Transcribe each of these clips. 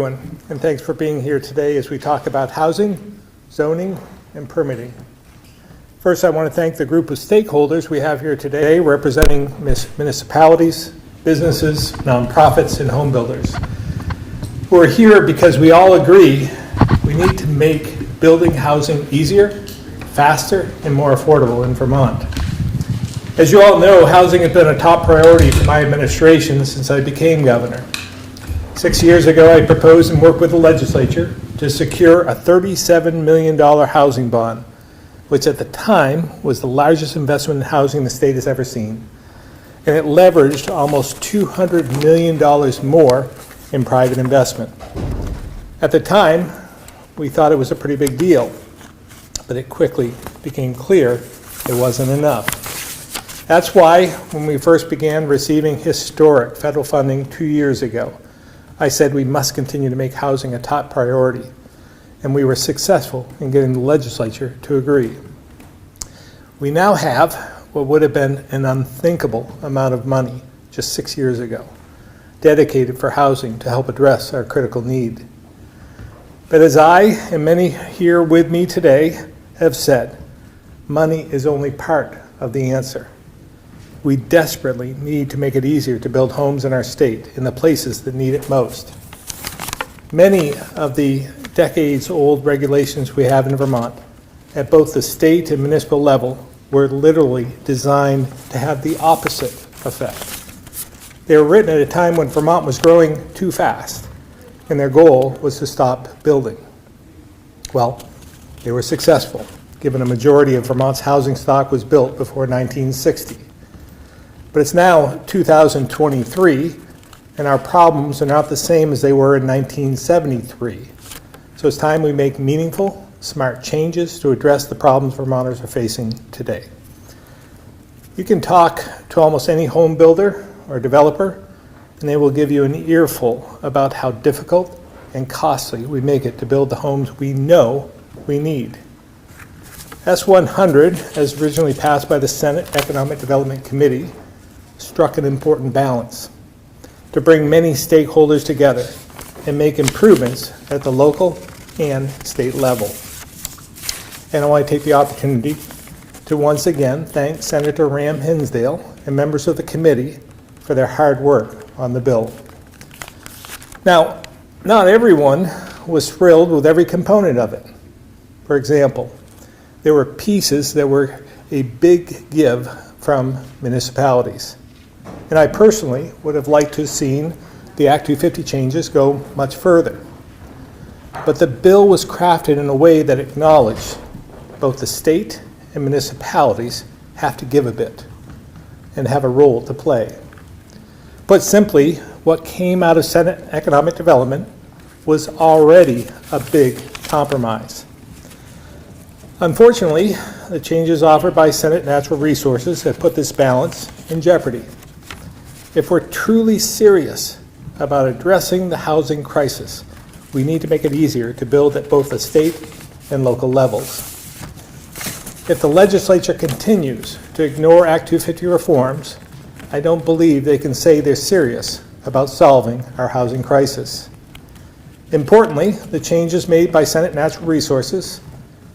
And thanks for being here today as we talk about housing, zoning, and permitting. First, I want to thank the group of stakeholders we have here today representing municipalities, businesses, nonprofits, and home builders who are here because we all agree we need to make building housing easier, faster, and more affordable in Vermont. As you all know, housing has been a top priority for my administration since I became governor. 6 years ago, I proposed and worked with the legislature to secure a $37 million housing bond, which at the time was the largest investment in housing the state has ever seen. And it leveraged almost $200 million more in private investment. At the time, we thought it was a pretty big deal, but it quickly became clear it wasn't enough. That's why when we first began receiving historic federal funding 2 years ago, I said we must continue to make housing a top priority, and we were successful in getting the legislature to agree. We now have what would have been an unthinkable amount of money just 6 years ago, dedicated for housing to help address our critical need. But as I and many here with me today have said, money is only part of the answer. We desperately need to make it easier to build homes in our state in the places that need it most. Many of the decades-old regulations we have in Vermont at both the state and municipal level were literally designed to have the opposite effect. They were written at a time when Vermont was growing too fast, and their goal was to stop building. Well, they were successful, given a majority of Vermont's housing stock was built before 1960. But it's now 2023, and our problems are not the same as they were in 1973. So it's time we make meaningful, smart changes to address the problems Vermonters are facing today. You can talk to almost any home builder or developer, and they will give you an earful about how difficult and costly we make it to build the homes we know we need. S-100, as originally passed by the Senate Economic Development Committee, struck an important balance to bring many stakeholders together and make improvements at the local and state level. And I want to take the opportunity to once again thank Senator Ram Hinsdale and members of the committee for their hard work on the bill. Now, not everyone was thrilled with every component of it. For example, there were pieces that were a big give from municipalities. And I personally would have liked to have seen the Act 250 changes go much further. But the bill was crafted in a way that acknowledged both the state and municipalities have to give a bit and have a role to play. Put simply, what came out of Senate Economic Development was already a big compromise. Unfortunately, the changes offered by Senate Natural Resources have put this balance in jeopardy. If we're truly serious about addressing the housing crisis, we need to make it easier to build at both the state and local levels. If the legislature continues to ignore Act 250 reforms, I don't believe they can say they're serious about solving our housing crisis. Importantly, the changes made by Senate Natural Resources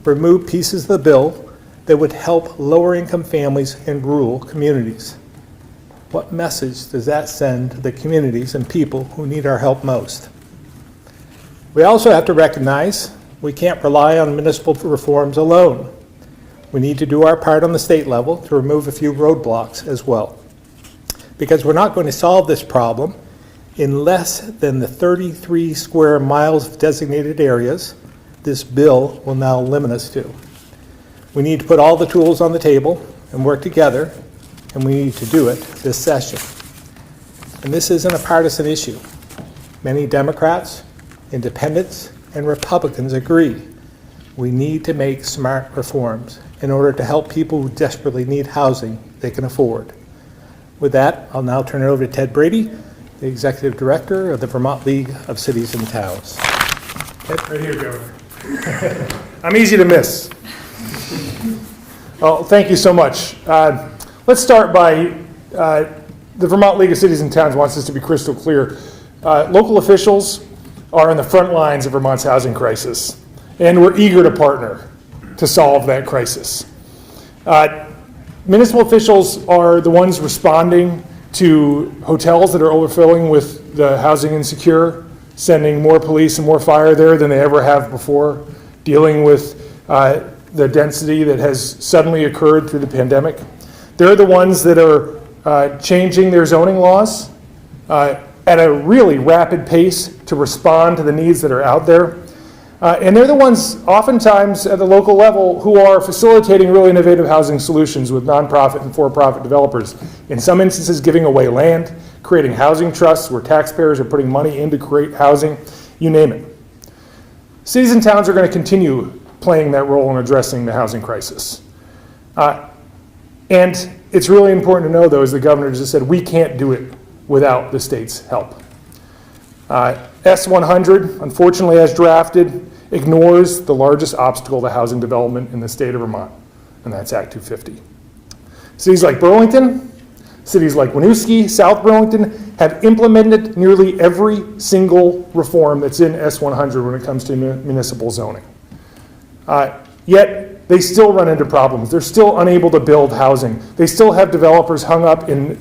remove pieces of the bill that would help lower-income families in rural communities. What message does that send to the communities and people who need our help most? We also have to recognize we can't rely on municipal reforms alone. We need to do our part on the state level to remove a few roadblocks as well. Because we're not going to solve this problem in less than the 33 square miles of designated areas this bill will now limit us to. We need to put all the tools on the table and work together, and we need to do it this session. And this isn't a partisan issue. Many Democrats, independents, and Republicans agree we need to make smart reforms in order to help people who desperately need housing they can afford. With that, I'll now turn it over to Ted Brady, the Executive Director of the Vermont League of Cities and Towns. Ted? Right here, Governor. I'm easy to miss. Well, thank you so much. Let's start by the Vermont League of Cities and Towns wants this to be crystal clear. Local officials are on the front lines of Vermont's housing crisis, and we're eager to partner to solve that crisis. Municipal officials are the ones responding to hotels that are overfilling with the housing insecure, sending more police and more fire there than they ever have before, dealing with the density that has suddenly occurred through the pandemic. They're the ones that are changing their zoning laws at a really rapid pace to respond to the needs that are out there. And they're the ones, oftentimes at the local level, who are facilitating really innovative housing solutions with nonprofit and for-profit developers. In some instances, giving away land, creating housing trusts where taxpayers are putting money in to create housing, you name it. Cities and towns are going to continue playing that role in addressing the housing crisis. And it's really important to know, though, as the governor just said, we can't do it without the state's help. S100, unfortunately, as drafted, ignores the largest obstacle to housing development in the state of Vermont, and that's Act 250. Cities like Burlington, cities like Winooski, South Burlington, have implemented nearly every single reform that's in S100 when it comes to municipal zoning. Yet, they still run into problems. They're still unable to build housing. They still have developers hung up in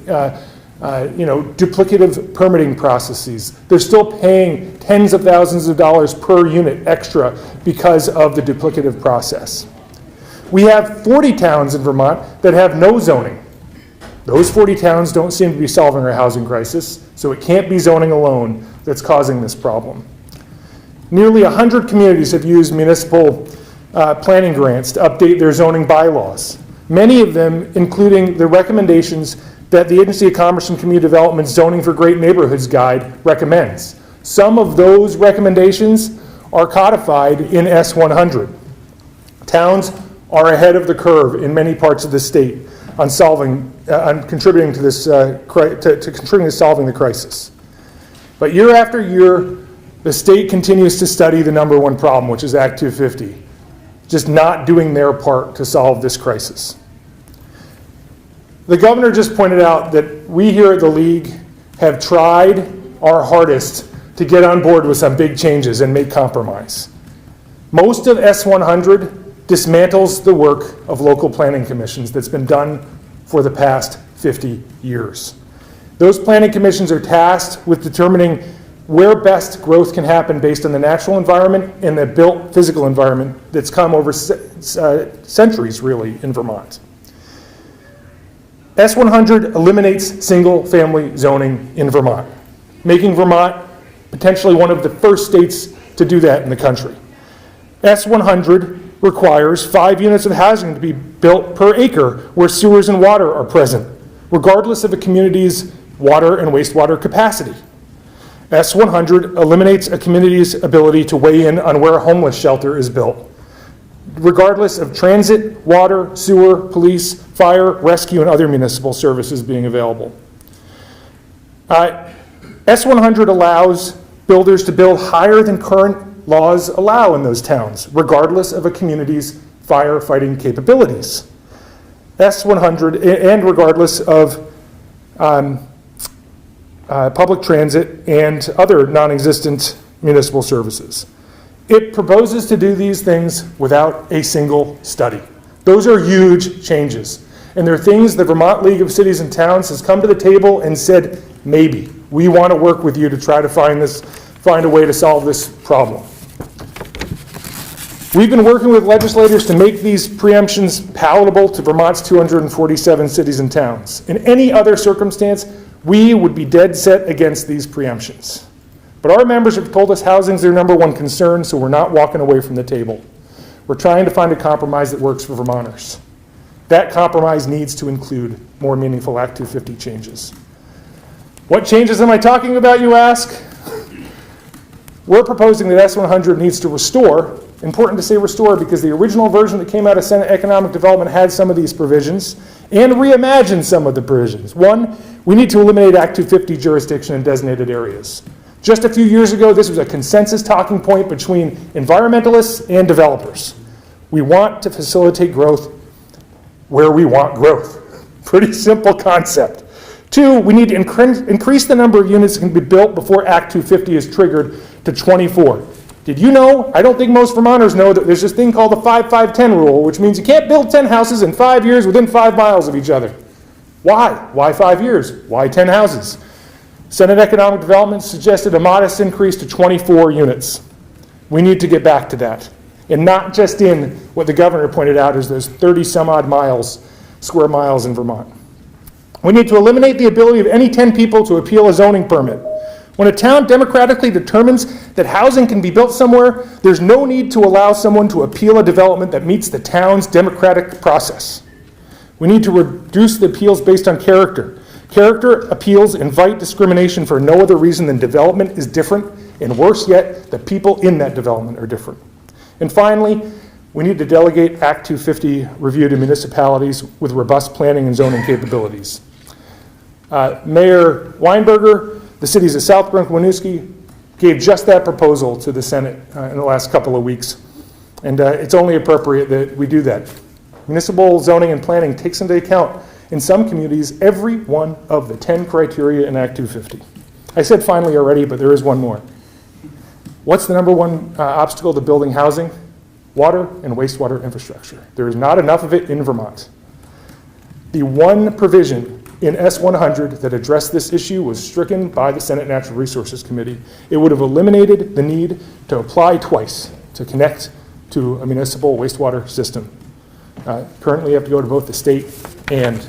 duplicative permitting processes. They're still paying tens of thousands of dollars per unit extra because of the duplicative process. We have 40 towns in Vermont that have no zoning. Those 40 towns don't seem to be solving our housing crisis, so it can't be zoning alone that's causing this problem. Nearly 100 communities have used municipal planning grants to update their zoning bylaws, many of them including the recommendations that the Agency of Commerce and Community Development's Zoning for Great Neighborhoods Guide recommends. Some of those recommendations are codified in S100. Towns are ahead of the curve in many parts of the state on contributing to this, contributing to solving the crisis. But year after year, the state continues to study the number one problem, which is Act 250, just not doing their part to solve this crisis. The governor just pointed out that we here at the League have tried our hardest to get on board with some big changes and make compromise. Most of S100 dismantles the work of local planning commissions that's been done for the past 50 years. Those planning commissions are tasked with determining where best growth can happen based on the natural environment and the built physical environment that's come over centuries, really, in Vermont. S100 eliminates single-family zoning in Vermont, making Vermont potentially one of the first states to do that in the country. S100 requires 5 units of housing to be built per acre where sewers and water are present, regardless of a community's water and wastewater capacity. S100 eliminates a community's ability to weigh in on where a homeless shelter is built, regardless of transit, water, sewer, police, fire, rescue, and other municipal services being available. S100 allows builders to build higher than current laws allow in those towns, regardless of a community's firefighting capabilities. S100, and regardless of public transit and other non-existent municipal services. It proposes to do these things without a single study. Those are huge changes. And they're things the Vermont League of Cities and Towns has come to the table and said, maybe, we want to work with you to try to find a way to solve this problem. We've been working with legislators to make these preemptions palatable to Vermont's 247 cities and towns. In any other circumstance, we would be dead set against these preemptions. But our members have told us housing is their number one concern, so we're not walking away from the table. We're trying to find a compromise that works for Vermonters. That compromise needs to include more meaningful Act 250 changes. What changes am I talking about, you ask? We're proposing that S100 needs to restore. Important to say restore because the original version that came out of Senate Economic Development had some of these provisions and reimagine some of the provisions. One, we need to eliminate Act 250 jurisdiction in designated areas. Just a few years ago, this was a consensus talking point between environmentalists and developers. We want to facilitate growth where we want growth. Pretty simple concept. Two, we need to increase the number of units that can be built before Act 250 is triggered to 24. Did you know? I don't think most Vermonters know that there's this thing called the 5-5-10 rule, which means you can't build 10 houses in 5 years within 5 miles of each other. Why? Why 5 years? Why 10 houses? Senate Economic Development suggested a modest increase to 24 units. We need to get back to that. And not just in what the governor pointed out is those 30 some odd square miles in Vermont. We need to eliminate the ability of any 10 people to appeal a zoning permit. When a town democratically determines that housing can be built somewhere, there's no need to allow someone to appeal a development that meets the town's democratic process. We need to reduce the appeals based on character. Character appeals invite discrimination for no other reason than development is different, and worse yet, the people in that development are different. And finally, we need to delegate Act 250 review to municipalities with robust planning and zoning capabilities. Mayor Weinberger, the cities of Southbrook and Winooski, gave just that proposal to the Senate in the last couple of weeks. And it's only appropriate that we do that. Municipal zoning and planning takes into account, in some communities, every one of the 10 criteria in Act 250. I said finally already, but there is one more. What's the number one obstacle to building housing? Water and wastewater infrastructure. There is not enough of it in Vermont. The one provision in S100 that addressed this issue was stricken by the Senate Natural Resources Committee. It would have eliminated the need to apply twice to connect to a municipal wastewater system. Currently, you have to go to both the state and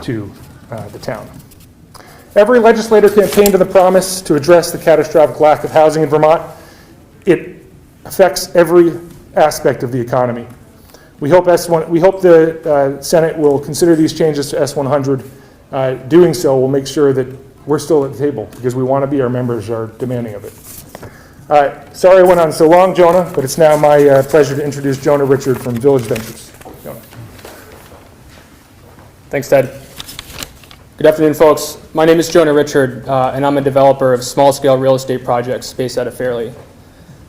to the town. Every legislator campaigned on the promise to address the catastrophic lack of housing in Vermont. It affects every aspect of the economy. We hope the Senate will consider these changes to S100. Doing so will make sure that we're still at the table because we want to be, our members are demanding of it. Sorry I went on so long, Jonah, but it's now my pleasure to introduce Jonah Richard from Village Ventures. Jonah. Thanks, Ted. Good afternoon, folks. My name is Jonah Richard, and I'm a developer of small-scale real estate projects based out of Fairleigh.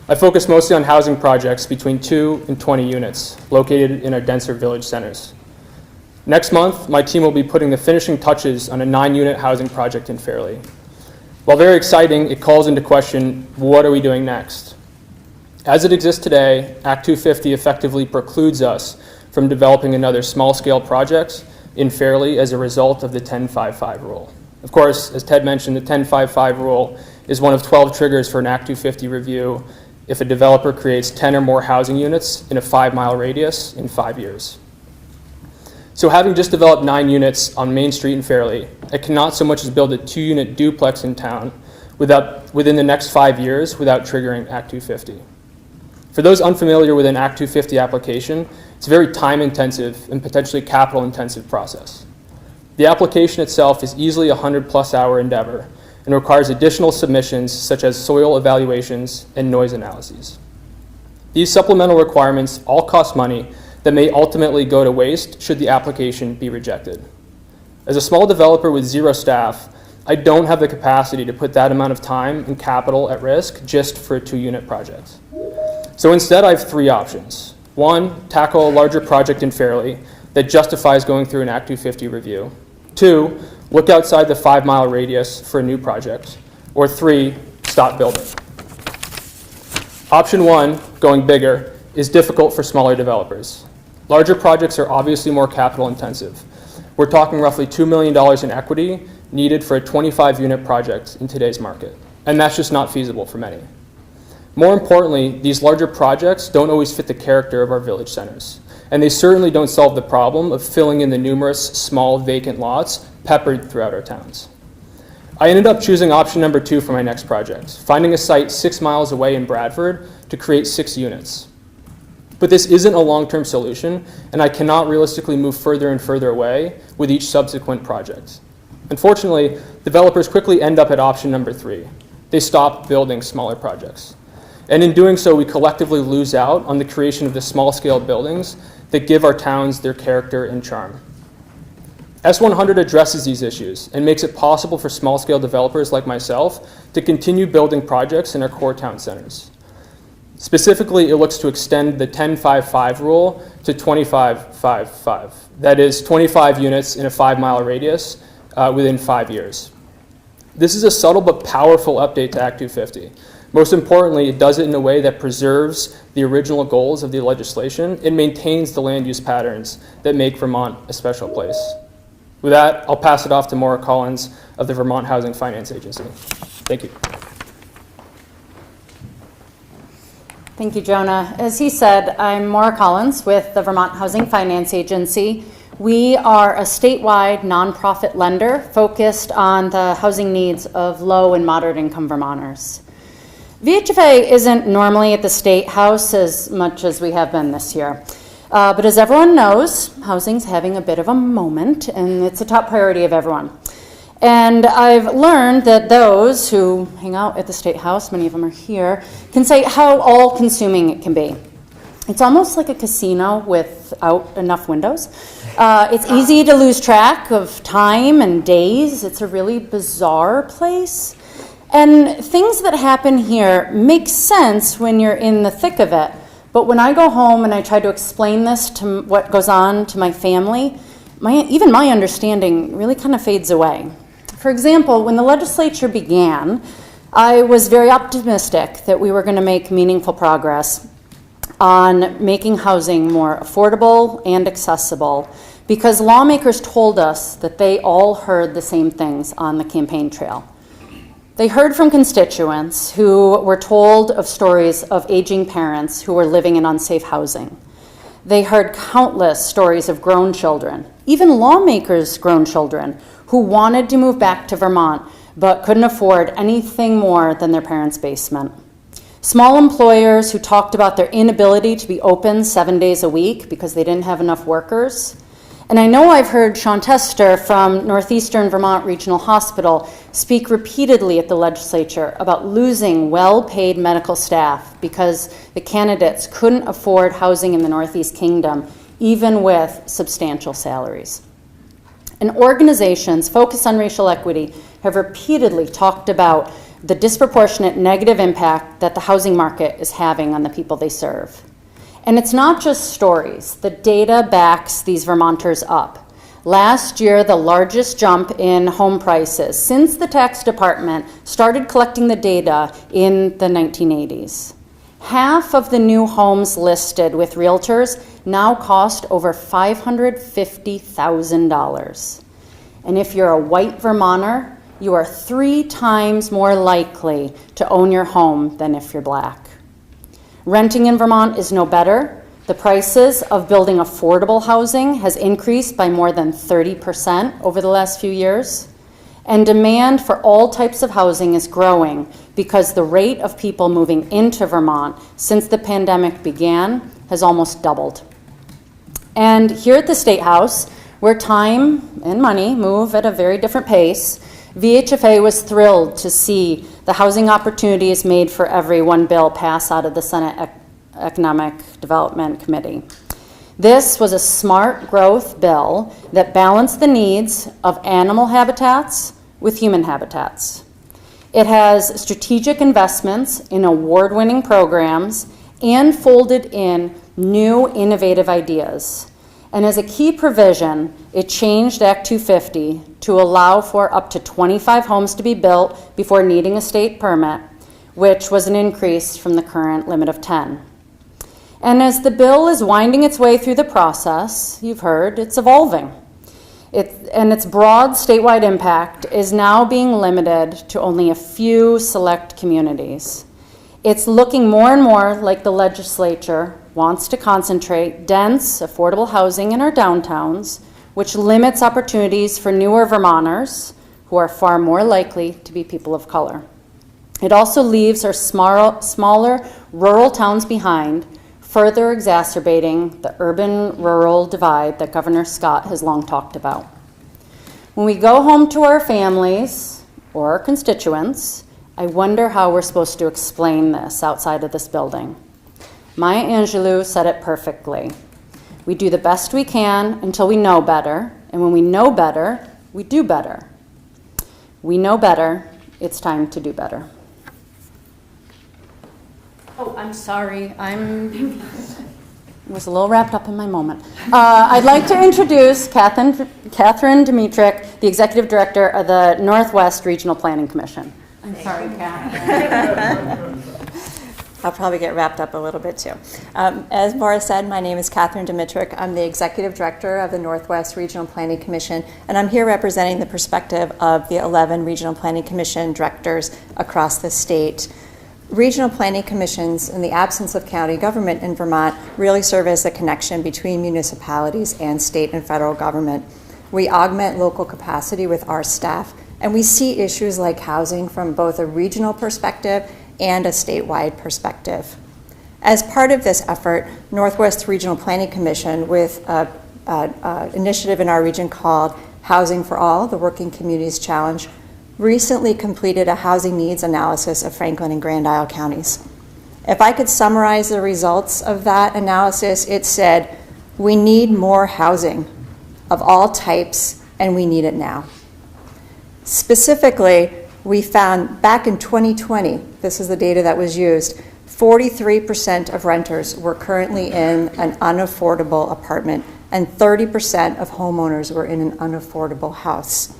I focus mostly on housing projects between 2 and 20 units located in our denser village centers. Next month, my team will be putting the finishing touches on a 9-unit housing project in Fairleigh. While very exciting, it calls into question, what are we doing next? As it exists today, Act 250 effectively precludes us from developing another small-scale project in Fairleigh as a result of the 10-5-5 rule. Of course, as Ted mentioned, the 10-5-5 rule is one of 12 triggers for an Act 250 review if a developer creates 10 or more housing units in a 5-mile radius in 5 years. So having just developed 9 units on Main Street in Fairleigh, I cannot so much as build a 2-unit duplex in town within the next 5 years without triggering Act 250. For those unfamiliar with an Act 250 application, it's a very time-intensive and potentially capital-intensive process. The application itself is easily a 100-plus hour endeavor and requires additional submissions such as soil evaluations and noise analyses. These supplemental requirements all cost money that may ultimately go to waste should the application be rejected. As a small developer with 0 staff, I don't have the capacity to put that amount of time and capital at risk just for a 2-unit project. So instead, I have 3 options. 1, tackle a larger project in Fairleigh that justifies going through an Act 250 review. 2, look outside the 5-mile radius for a new project. Or 3, stop building. Option 1, going bigger, is difficult for smaller developers. Larger projects are obviously more capital intensive. We're talking roughly $2 million in equity needed for a 25-unit project in today's market. And that's just not feasible for many. More importantly, these larger projects don't always fit the character of our village centers. And they certainly don't solve the problem of filling in the numerous small vacant lots peppered throughout our towns. I ended up choosing option number 2 for my next project, finding a site 6 miles away in Bradford to create 6 units. But this isn't a long-term solution, and I cannot realistically move further and further away with each subsequent project. Unfortunately, developers quickly end up at option number 3. They stop building smaller projects. And in doing so, we collectively lose out on the creation of the small-scale buildings that give our towns their character and charm. S100 addresses these issues and makes it possible for small-scale developers like myself to continue building projects in our core town centers. Specifically, it looks to extend the 10-5-5 rule to 25-5-5. That is 25 units in a 5-mile radius within 5 years. This is a subtle but powerful update to Act 250. Most importantly, it does it in a way that preserves the original goals of the legislation. It maintains the land use patterns that make Vermont a special place. With that, I'll pass it off to Maura Collins of the Vermont Housing Finance Agency. Thank you. Thank you, Jonah. As he said, I'm Maura Collins with the Vermont Housing Finance Agency. We are a statewide nonprofit lender focused on the housing needs of low and moderate income Vermonters. VHFA isn't normally at the State House as much as we have been this year. But as everyone knows, housing's having a bit of a moment, and it's a top priority of everyone. And I've learned that those who hang out at the State House, many of them are here, can say how all-consuming it can be. It's almost like a casino without enough windows. It's easy to lose track of time and days. It's a really bizarre place. And things that happen here make sense when you're in the thick of it. But when I go home and I try to explain this to what goes on to my family, even my understanding really kind of fades away. For example, when the legislature began, I was very optimistic that we were going to make meaningful progress on making housing more affordable and accessible because lawmakers told us that they all heard the same things on the campaign trail. They heard from constituents who were told of stories of aging parents who were living in unsafe housing. They heard countless stories of grown children, even lawmakers' grown children, who wanted to move back to Vermont but couldn't afford anything more than their parents' basement. Small employers who talked about their inability to be open 7 days a week because they didn't have enough workers. And I know I've heard Sean Tester from Northeastern Vermont Regional Hospital speak repeatedly at the legislature about losing well-paid medical staff because the candidates couldn't afford housing in the Northeast Kingdom, even with substantial salaries. And organizations focused on racial equity have repeatedly talked about the disproportionate negative impact that the housing market is having on the people they serve. And it's not just stories. The data backs these Vermonters up. Last year, the largest jump in home prices since the tax department started collecting the data in the 1980s. Half of the new homes listed with realtors now cost over $550,000. And if you're a white Vermonter, you are 3 times more likely to own your home than if you're black. Renting in Vermont is no better. The prices of building affordable housing has increased by more than 30% over the last few years. And demand for all types of housing is growing because the rate of people moving into Vermont since the pandemic began has almost doubled. And here at the State House, where time and money move at a very different pace, VHFA was thrilled to see the Housing Opportunities Made for Everyone bill pass out of the Senate Economic Development Committee. This was a smart growth bill that balanced the needs of animal habitats with human habitats. It has strategic investments in award-winning programs and folded in new innovative ideas. And as a key provision, it changed Act 250 to allow for up to 25 homes to be built before needing a state permit, which was an increase from the current limit of 10. And as the bill is winding its way through the process, you've heard, it's evolving. And its broad statewide impact is now being limited to only a few select communities. It's looking more and more like the legislature wants to concentrate dense, affordable housing in our downtowns, which limits opportunities for newer Vermonters who are far more likely to be people of color. It also leaves our smaller rural towns behind, further exacerbating the urban-rural divide that Governor Scott has long talked about. When we go home to our families or our constituents, I wonder how we're supposed to explain this outside of this building. Maya Angelou said it perfectly. We do the best we can until we know better, and when we know better, we do better. We know better, it's time to do better. Oh, I'm sorry, was a little wrapped up in my moment. I'd like to introduce Catherine Dimitrick, the Executive Director of the Northwest Regional Planning Commission. I'm sorry, Catherine. I'll probably get wrapped up a little bit too. As Maura said, my name is Catherine Dimitrick. I'm the Executive Director of the Northwest Regional Planning Commission, and I'm here representing the perspective of the 11 Regional Planning Commission directors across the state. Regional planning commissions, in the absence of county government in Vermont, really serve as a connection between municipalities and state and federal government. We augment local capacity with our staff, and we see issues like housing from both a regional perspective and a statewide perspective. As part of this effort, Northwest Regional Planning Commission, with an initiative in our region called Housing for All, the Working Communities Challenge, recently completed a housing needs analysis of Franklin and Grand Isle counties. If I could summarize the results of that analysis, it said, we need more housing of all types, and we need it now. Specifically, we found back in 2020, this is the data that was used, 43% of renters were currently in an unaffordable apartment, and 30% of homeowners were in an unaffordable house.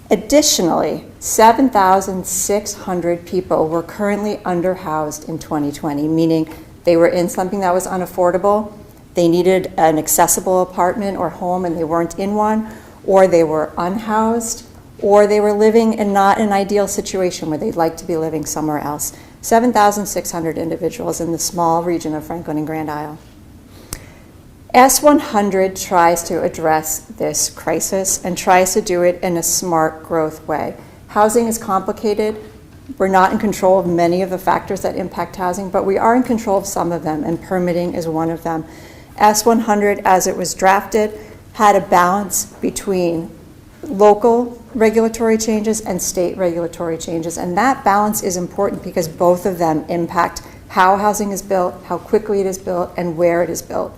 Additionally, 7,600 people were currently underhoused in 2020, meaning they were in something that was unaffordable, they needed an accessible apartment or home and they weren't in one, or they were unhoused, or they were living in not an ideal situation where they'd like to be living somewhere else. 7,600 individuals in the small region of Franklin and Grand Isle. S100 tries to address this crisis and tries to do it in a smart growth way. Housing is complicated. We're not in control of many of the factors that impact housing, but we are in control of some of them, and permitting is one of them. S100, as it was drafted, had a balance between local regulatory changes and state regulatory changes, and that balance is important because both of them impact how housing is built, how quickly it is built, and where it is built.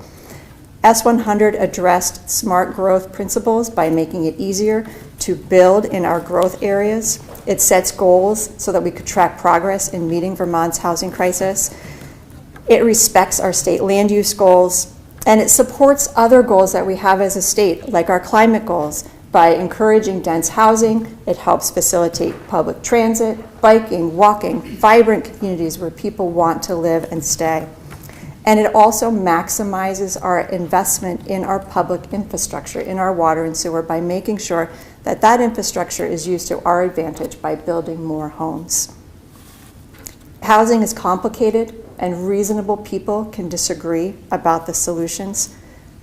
S100 addressed smart growth principles by making it easier to build in our growth areas. It sets goals so that we could track progress in meeting Vermont's housing crisis. It respects our state land use goals, and it supports other goals that we have as a state, like our climate goals. By encouraging dense housing, it helps facilitate public transit, biking, walking, vibrant communities where people want to live and stay. And it also maximizes our investment in our public infrastructure, in our water and sewer, by making sure that that infrastructure is used to our advantage by building more homes. Housing is complicated, and reasonable people can disagree about the solutions,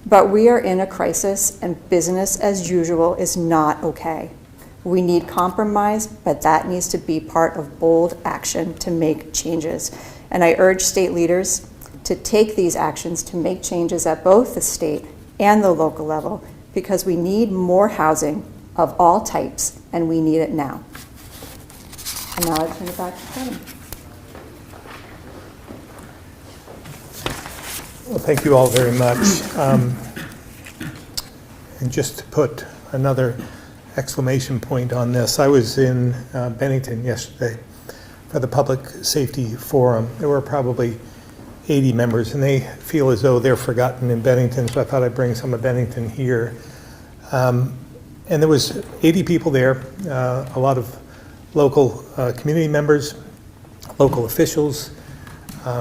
but we are in a crisis, and business as usual is not okay. We need compromise, but that needs to be part of bold action to make changes. And I urge state leaders to take these actions to make changes at both the state and the local level, because we need more housing of all types, and we need it now. And now I turn it back to Kevin. Well, thank you all very much. And just to put another exclamation point on this, I was in Bennington yesterday for the Public Safety Forum. There were probably 80 members, and they feel as though they're forgotten in Bennington, so I thought I'd bring some of Bennington here. And there was 80 people there, a lot of local community members, local officials,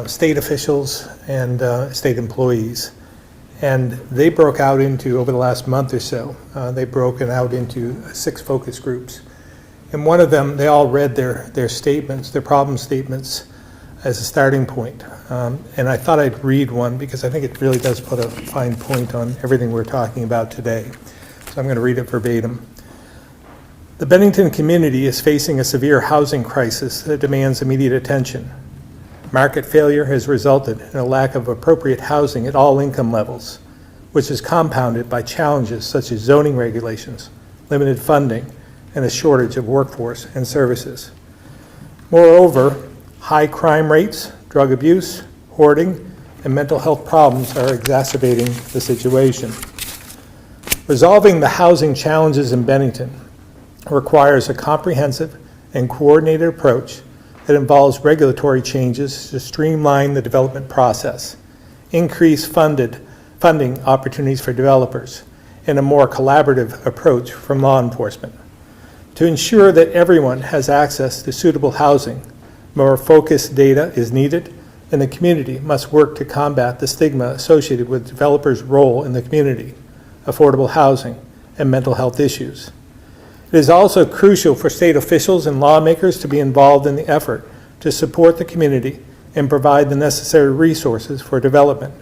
state officials, and state employees. And they broke out into, over the last month or so, they've broken out into 6 focus groups. And one of them, they all read their statements, their problem statements, as a starting point. And I thought I'd read one because I think it really does put a fine point on everything we're talking about today. So I'm going to read it verbatim. The Bennington community is facing a severe housing crisis that demands immediate attention. Market failure has resulted in a lack of appropriate housing at all income levels, which is compounded by challenges such as zoning regulations, limited funding, and a shortage of workforce and services. Moreover, high crime rates, drug abuse, hoarding, and mental health problems are exacerbating the situation. Resolving the housing challenges in Bennington requires a comprehensive and coordinated approach that involves regulatory changes to streamline the development process, increase funding opportunities for developers, and a more collaborative approach from law enforcement. To ensure that everyone has access to suitable housing, more focused data is needed, and the community must work to combat the stigma associated with developers' role in the community, affordable housing, and mental health issues. It is also crucial for state officials and lawmakers to be involved in the effort to support the community and provide the necessary resources for development.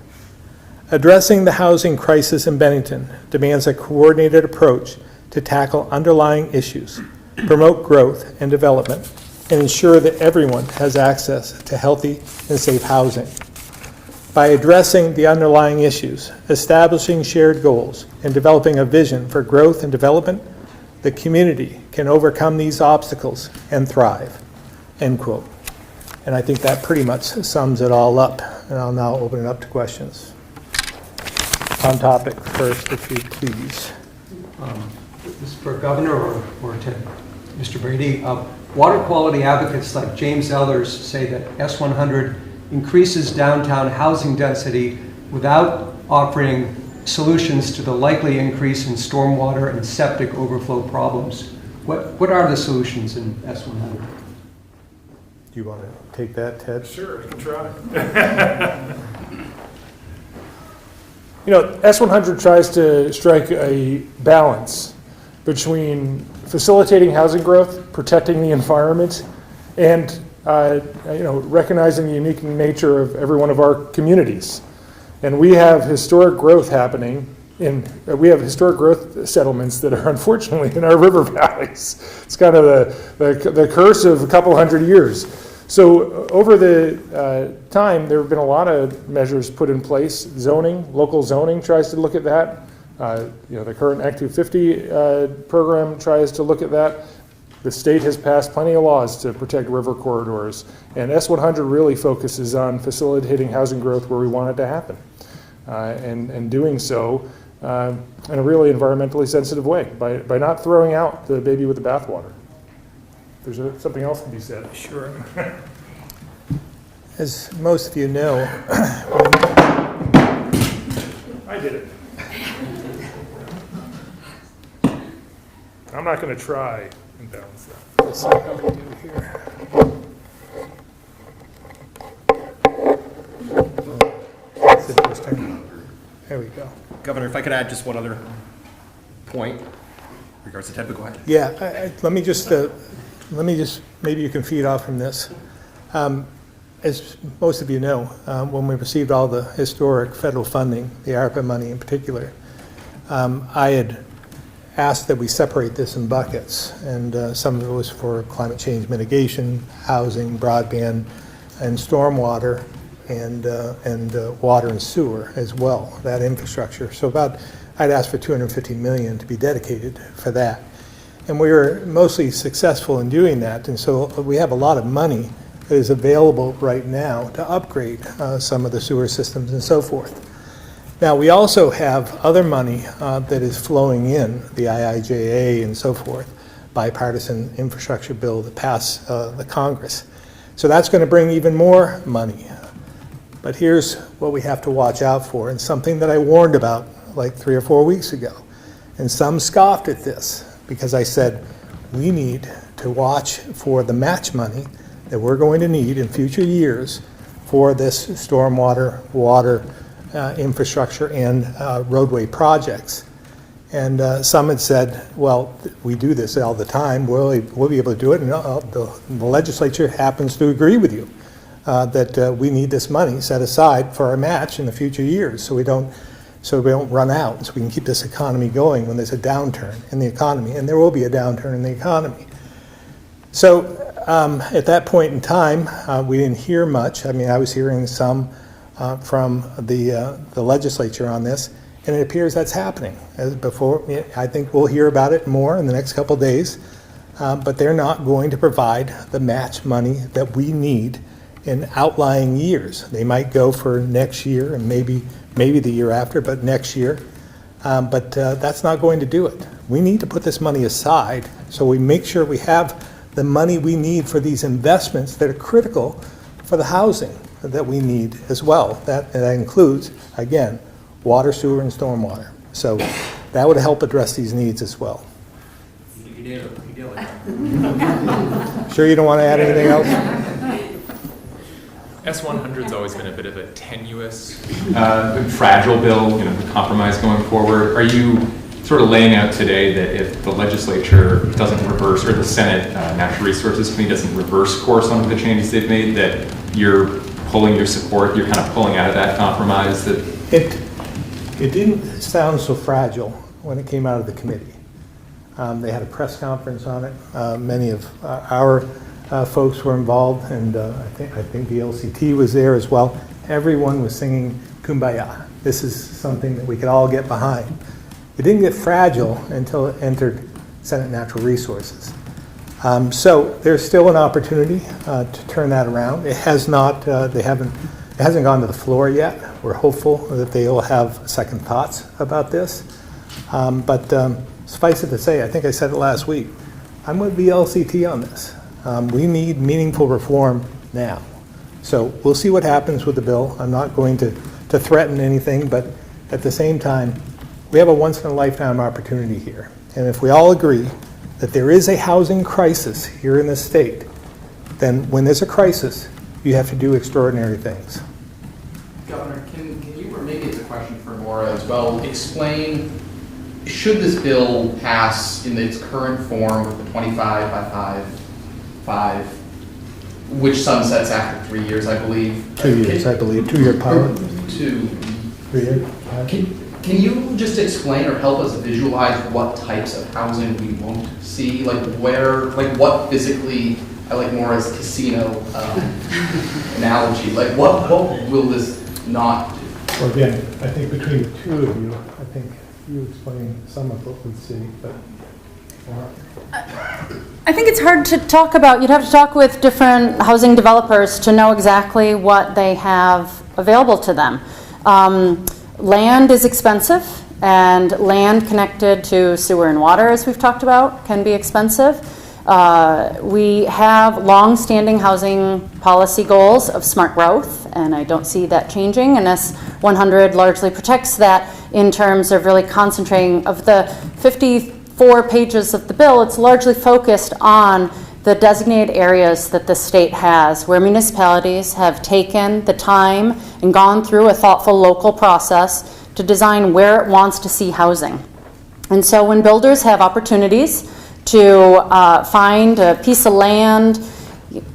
Addressing the housing crisis in Bennington demands a coordinated approach to tackle underlying issues, promote growth and development, and ensure that everyone has access to healthy and safe housing. By addressing the underlying issues, establishing shared goals, and developing a vision for growth and development, the community can overcome these obstacles and thrive, end quote. And I think that pretty much sums it all up. And I'll now open it up to questions. On topic first, if you please. This is for Governor or to Mr. Brady. Water quality advocates like James Ellers say that S100 increases downtown housing density without offering solutions to the likely increase in stormwater and septic overflow problems. What are the solutions in S100? Do you want to take that, Ted? Sure, I can try. S100 tries to strike a balance between facilitating housing growth, protecting the environment, and recognizing the unique nature of every one of our communities. And we have historic growth happening we have historic growth settlements that are unfortunately in our river valleys. It's kind of the curse of a couple hundred years. So over the time, there have been a lot of measures put in place. Zoning, local zoning tries to look at that. The current Act 250 program tries to look at that. The state has passed plenty of laws to protect river corridors. And S100 really focuses on facilitating housing growth where we want it to happen. And doing so in a really environmentally sensitive way by not throwing out the baby with the bathwater. There's something else to be said. Sure. As most of you know, I did it. I'm not going to try and balance that. let's see how we do here. That's interesting. There we go. Governor, if I could add just one other point in regards to Ted, but go ahead. Yeah, let me just, maybe you can feed off from this. As most of you know, when we received all the historic federal funding, the ARPA money in particular, I had asked that we separate this in buckets, and some of it was for climate change mitigation, housing, broadband, and stormwater, and water and sewer as well, that infrastructure. So I'd asked for $250 million to be dedicated for that. And we were mostly successful in doing that, and so we have a lot of money that is available right now to upgrade some of the sewer systems and so forth. Now, we also have other money that is flowing in, the IIJA and so forth, bipartisan infrastructure bill that passed the Congress. So that's going to bring even more money. But here's what we have to watch out for, and something that I warned about like 3 or 4 weeks ago. And some scoffed at this because I said, we need to watch for the match money that we're going to need in future years for this stormwater, water, infrastructure, and roadway projects. And some had said, well, we do this all the time, we'll be able to do it, and the legislature happens to agree with you that we need this money set aside for our match in the future years so we don't run out, so we can keep this economy going when there's a downturn in the economy, and there will be a downturn in the economy. So at that point in time, we didn't hear much. I mean, I was hearing some from the legislature on this, and it appears that's happening. As before, I think we'll hear about it more in the next couple of days, but they're not going to provide the match money that we need in outlying years. They might go for next year and maybe the year after, but next year. But that's not going to do it. We need to put this money aside so we make sure we have the money we need for these investments that are critical for the housing that we need as well. That includes, again, water, sewer, and stormwater. So that would help address these needs as well. You nailed Sure you don't want to add anything else? S100's always been a bit of a tenuous, fragile bill, the compromise going forward. Are you sort of laying out today that if the legislature doesn't reverse, or the Senate Natural Resources Committee doesn't reverse course on the changes they've made, that you're pulling your support, you're kind of pulling out of that compromise? It didn't sound so fragile when it came out of the committee. They had a press conference on it. Many of our folks were involved, and I think the LCT was there as well. Everyone was singing Kumbaya. This is something that we could all get behind. It didn't get fragile until it entered Senate Natural Resources. So there's still an opportunity to turn that around. It has not. It hasn't gone to the floor yet. We're hopeful that they will have second thoughts about this. But suffice it to say, I think I said it last week, I'm with VLCT on this. We need meaningful reform now. So we'll see what happens with the bill. I'm not going to threaten anything, but at the same time, we have a once-in-a-lifetime opportunity here. And if we all agree that there is a housing crisis here in this state, then when there's a crisis, you have to do extraordinary things. Governor, can you, or maybe it's a question for Maura as well, explain, should this bill pass in its current form with the 25 by 5, which sunsets after 3 years, I believe? 2 years, I believe. 2-year pilot. 3 years. Can you just explain or help us visualize what types of housing we won't see? Like what physically, I like more as casino analogy, like what will this not do? Well, again, I think between the two of you, I think you explain some of what we see, but. I think it's hard to talk about. You'd have to talk with different housing developers to know exactly what they have available to them. Land is expensive, and land connected to sewer and water, as we've talked about, can be expensive. We have long-standing housing policy goals of smart growth, and I don't see that changing, and S100 largely protects that in terms of really concentrating. Of the 54 pages of the bill, it's largely focused on the designated areas that the state has, where municipalities have taken the time and gone through a thoughtful local process to design where it wants to see housing. And so when builders have opportunities to find a piece of land,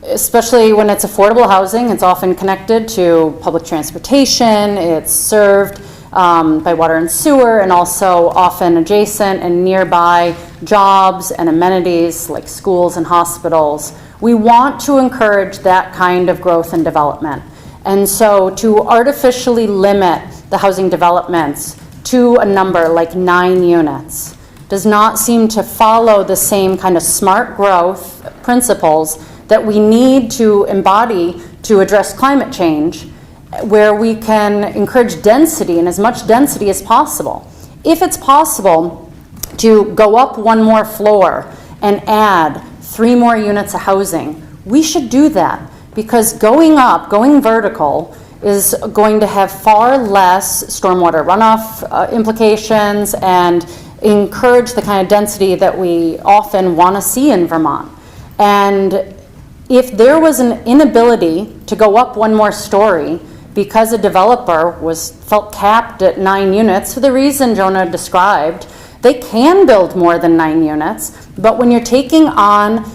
especially when it's affordable housing, it's often connected to public transportation, it's served by water and sewer, and also often adjacent and nearby jobs and amenities like schools and hospitals. We want to encourage that kind of growth and development. And so to artificially limit the housing developments to a number like 9 units does not seem to follow the same kind of smart growth principles that we need to embody to address climate change, where we can encourage density and as much density as possible. If it's possible to go up 1 more floor and add 3 more units of housing, we should do that, because going vertical is going to have far less stormwater runoff implications and encourage the kind of density that we often want to see in Vermont. And if there was an inability to go up 1 more story because a developer felt capped at 9 units, for the reason Jonah described, they can build more than 9 units, but when you're taking on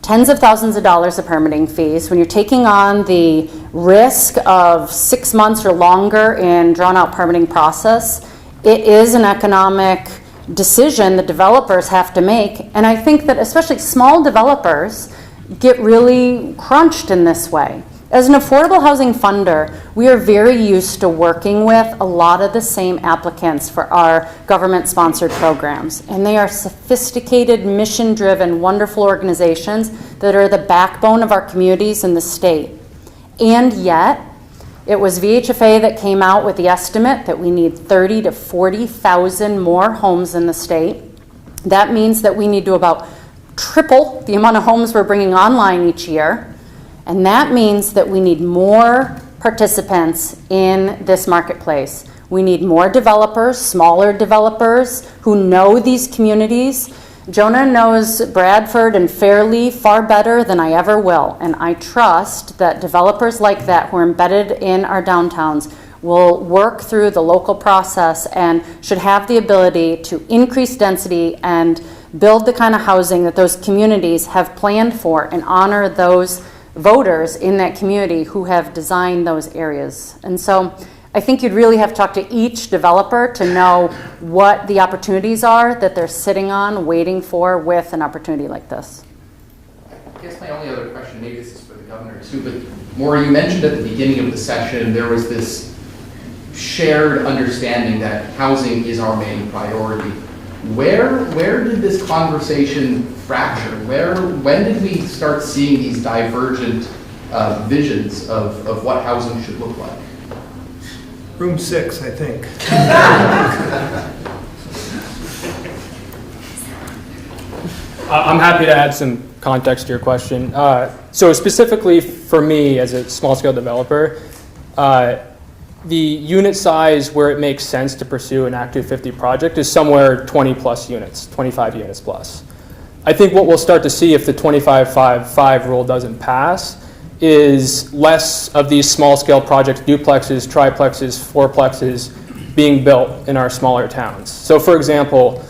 tens of thousands of dollars of permitting fees, when you're taking on the risk of 6 months or longer in drawn-out permitting process, it is an economic decision the developers have to make. And I think that especially small developers get really crunched in this way. As an affordable housing funder, we are very used to working with a lot of the same applicants for our government-sponsored programs. And they are sophisticated, mission-driven, wonderful organizations that are the backbone of our communities in the state. And yet, it was VHFA that came out with the estimate that we need 30,000 to 40,000 more homes in the state. That means that we need to about triple the amount of homes we're bringing online each year. And that means that we need more participants in this marketplace. We need more developers, smaller developers who know these communities, Jonah knows Bradford and Fairleigh far better than I ever will, and I trust that developers like that who are embedded in our downtowns will work through the local process and should have the ability to increase density and build the kind of housing that those communities have planned for and honor those voters in that community who have designed those areas. And so I think you'd really have to talk to each developer to know what the opportunities are that they're sitting on, waiting for with an opportunity like this. I guess my only other question, maybe this is for the governor too, but Maura, you mentioned at the beginning of the session there was this shared understanding that housing is our main priority. Where did this conversation fracture? When did we start seeing these divergent visions of what housing should look like? Room 6, I think. I'm happy to add some context to your question. So specifically for me as a small-scale developer, the unit size where it makes sense to pursue an Act 250 project is somewhere 20 plus units, 25 units plus. I think what we'll start to see if the 25-5-5 rule doesn't pass is less of these small-scale projects, duplexes, triplexes, fourplexes being built in our smaller towns. So for example,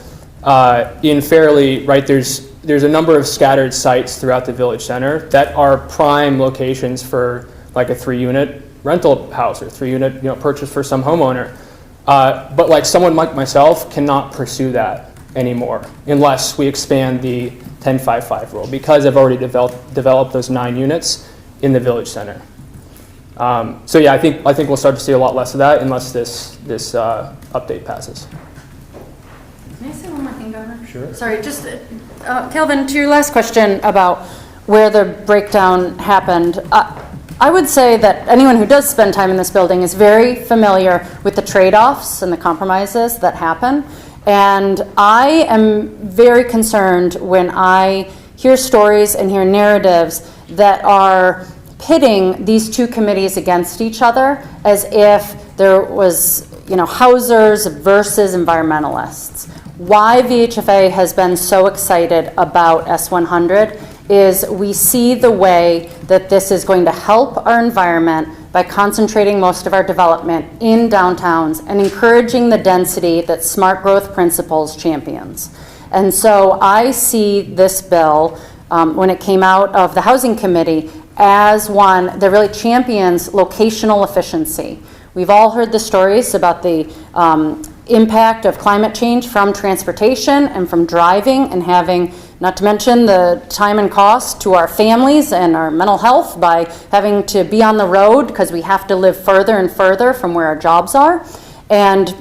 in Fairleigh, right, there's a number of scattered sites throughout the village center that are prime locations for like a 3-unit rental house or 3-unit purchase for some homeowner. But like someone like myself cannot pursue that anymore unless we expand the 10-5-5 rule because I've already developed those 9 units in the village center. So yeah, I think we'll start to see a lot less of that unless this update passes. Can I say one more thing, Governor? Sure. Sorry, just Kelvin, to your last question about where the breakdown happened. I would say that anyone who does spend time in this building is very familiar with the trade-offs and the compromises that happen. And I am very concerned when I hear stories and hear narratives that are pitting these two committees against each other as if there was, housers versus environmentalists. Why VHFA has been so excited about S100 is we see the way that this is going to help our environment by concentrating most of our development in downtowns and encouraging the density that smart growth principles champions. And so I see this bill, when it came out of the Housing Committee, as one that really champions locational efficiency. We've all heard the stories about the impact of climate change from transportation and from driving and having, not to mention the time and cost to our families and our mental health by having to be on the road because we have to live further and further from where our jobs are. And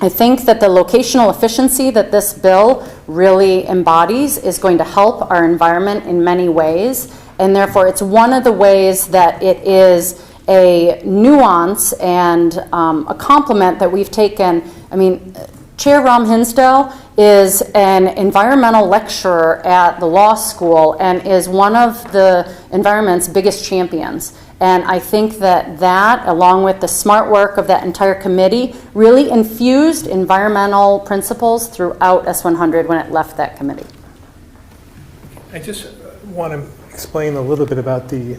I think that the locational efficiency that this bill really embodies is going to help our environment in many ways. And therefore, it's one of the ways that it is a nuance and a compliment that we've taken. I mean, Chair Ram Hinsdale is an environmental lecturer at the law school and is one of the environment's biggest champions. And I think that, along with the smart work of that entire committee, really infused environmental principles throughout S100 when it left that committee. I just want to explain a little bit about the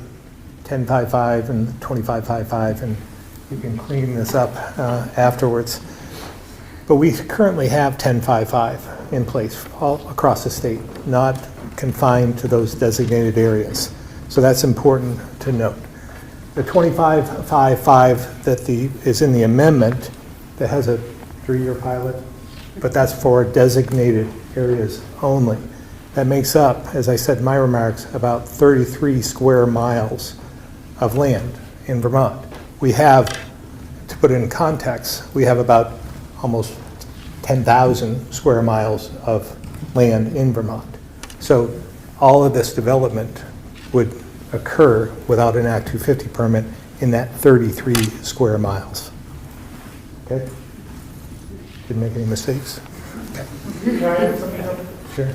10-5-5 and 25-5-5, and you can clean this up afterwards. But we currently have 10-5-5 in place all across the state, not confined to those designated areas. So that's important to note. The 25-5-5 that is in the amendment that has a 3-year pilot, but that's for designated areas only. That makes up, as I said in my remarks, about 33 square miles of land in Vermont. We have, to put it in context, we have about almost 10,000 square miles of land in Vermont. So all of this development would occur without an Act 250 permit in that 33 square miles. Okay? Didn't make any mistakes? Can I add something? Sure.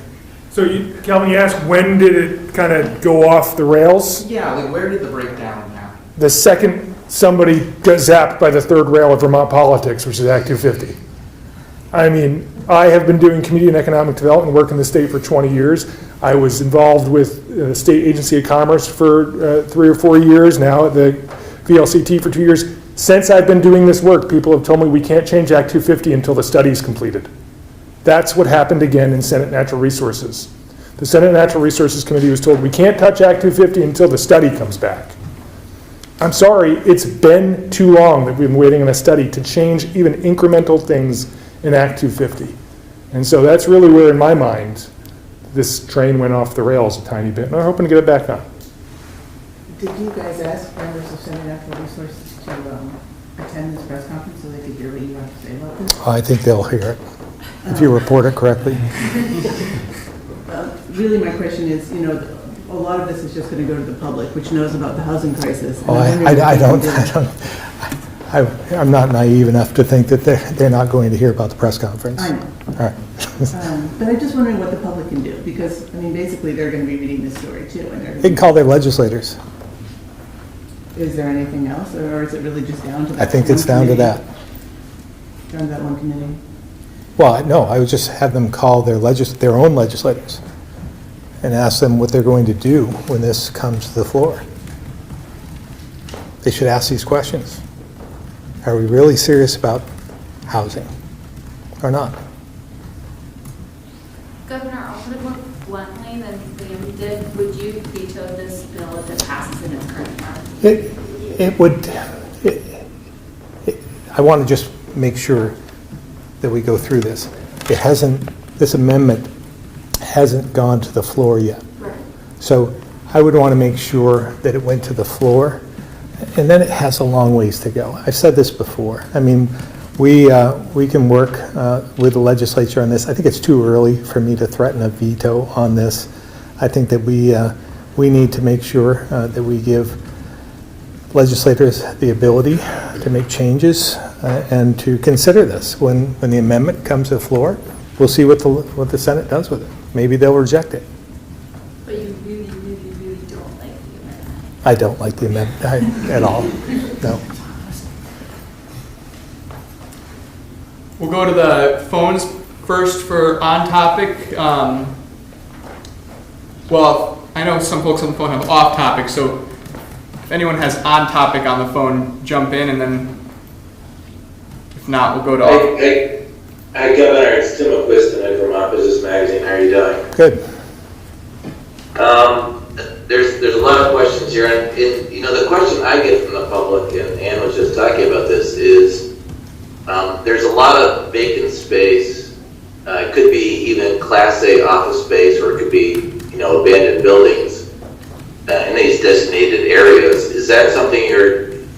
So, Kelvin, you asked when did it kind of go off the rails? Yeah, like where did the breakdown happen? The second somebody got zapped by the third rail of Vermont politics, which is Act 250. I mean, I have been doing community and economic development work in the state for 20 years. I was involved with the State Agency of Commerce for 3 or 4 years, now at the VLCT for 2 years. Since I've been doing this work, people have told me we can't change Act 250 until the study is completed. That's what happened again in Senate Natural Resources. The Senate Natural Resources Committee was told we can't touch Act 250 until the study comes back. I'm sorry, it's been too long that we've been waiting on a study to change even incremental things in Act 250. And so that's really where, in my mind, this train went off the rails a tiny bit, and I'm hoping to get it back on. Did you guys ask members of Senate Natural Resources to attend this press conference so they could hear what you have to say about this? I think they'll hear it, if you report it correctly. Really, my question is, a lot of this is just going to go to the public, which knows about the housing crisis. Oh, I'm not naive enough to think that they're not going to hear about the press conference. I know. All right. But I'm just wondering what the public can do, because, basically, they're going to be reading this story, too. And They can call their legislators. is there anything else, or is it really just down to that? I think it's down to that. Down to that one committee? Well, no, I would just have them call their own legislators and ask them what they're going to do when this comes to the floor. They should ask these questions. Are we really serious about housing or not? Governor, I'll put it more bluntly than Liam did. Would you veto this bill if it passes in its current form? It would, I want to just make sure that we go through this. This amendment hasn't gone to the floor yet. Right. So I would want to make sure that it went to the floor, and then it has a long ways to go. I've said this before. We can work with the legislature on this. I think it's too early for me to threaten a veto on this. I think that we need to make sure that we give legislators the ability to make changes and to consider this. When the amendment comes to the floor, we'll see what the Senate does with it. Maybe they'll reject it. But you really, really, really don't like the amendment. I don't like the amendment at all. No. We'll go to the phones first for on topic. Well, I know some folks on the phone have off topic, so if anyone has on topic on the phone, jump in, and then if not, we'll go to off. Hi, Governor. It's Tim McQuiston at Vermont Business Magazine. How are you doing? Good. There's a lot of questions here, and the question I get from the public, and Ann was just talking about this, is there's a lot of vacant space. It could be even Class A office space, or it could be abandoned buildings in these designated areas. Is that something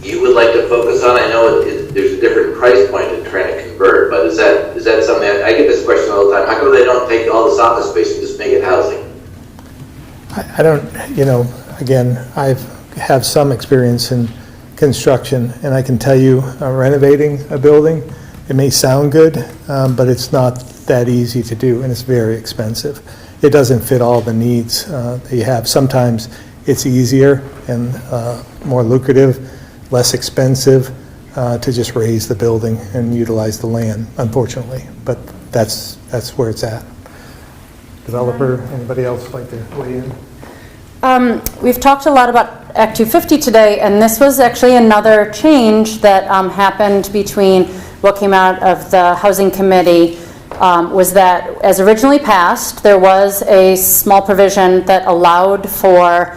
you would like to focus on? I know there's a different price point in trying to convert, but is that something I get this question all the time? How come they don't take all this office space and just make it housing? I don't, again, I have some experience in construction, and I can tell you renovating a building, it may sound good, but it's not that easy to do, and it's very expensive. It doesn't fit all the needs that you have. Sometimes it's easier and more lucrative, less expensive to just raise the building and utilize the land, unfortunately. But that's where it's at. Developer, anybody else like to weigh in? We've talked a lot about Act 250 today, and this was actually another change that happened between what came out of the Housing Committee. Was that as originally passed, there was a small provision that allowed for